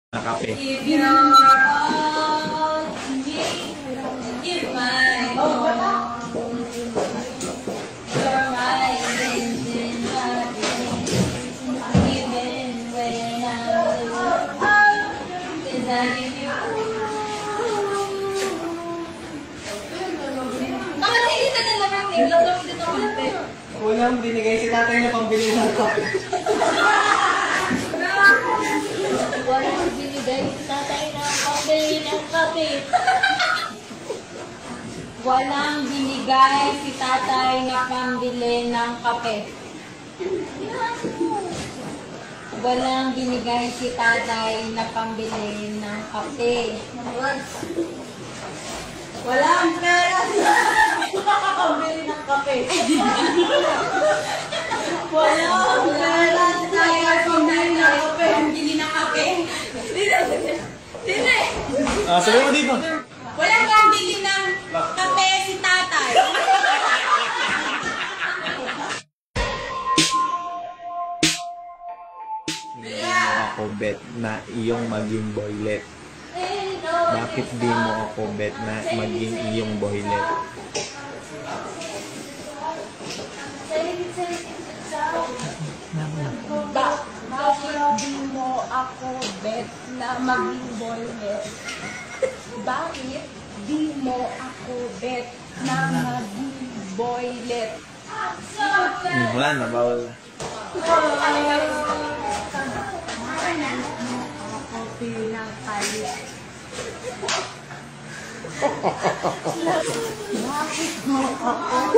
Na kape. If you're all me, you're my home. You're my engine, even when I'm alone. 'Cause I give you. Nakatingin ka na lang ang nilagawin dito ulit. Walang binigay si tatay na pambili ng kape. Walang binigay si tatay na pambili ng kape. Walang binigay si tatay na pambili ng kape. Walang binigay si tatay na pambili ng kape. Walang pera sa nakakabili ng kape. Walang pera sa pambili ng kape. Pambili ng kape. Dine! Sabi mo dito. Walang pambili ng kape si tatay. Hindi mo ako bet na iyong maging boylet. Bakit di mo ako bet na maging iyong boylet? Bakit di mo ako bet na maging boylet? Bakit di mo ako bet na maging boylet? Wala na, bawal na. Ako pinakalit. Bakit mo ako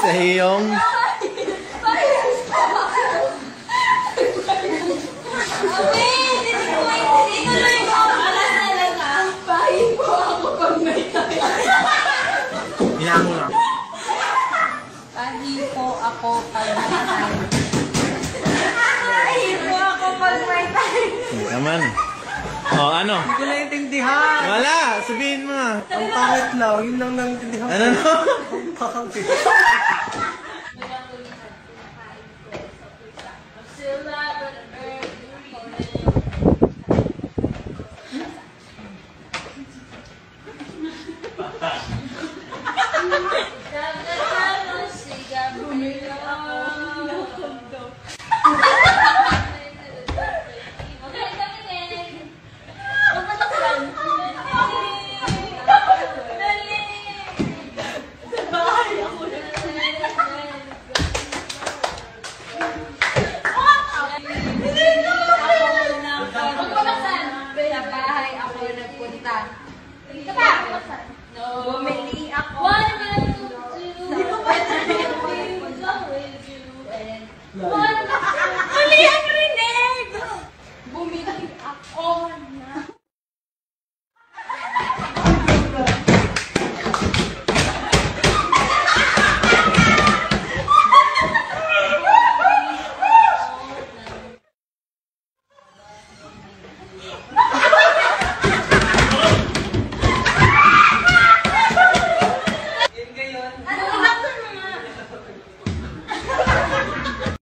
Sa iyong... Hinaan mo lang. Pahipo ako pag may time. Pahipo ako pag may time. Hindi naman. Oh, ano? Hindi ko naintindihan. Wala! Sabihin mo nga. Ang pangit lang. Yun lang naintindihan. Ano no? Ang pangit. Sila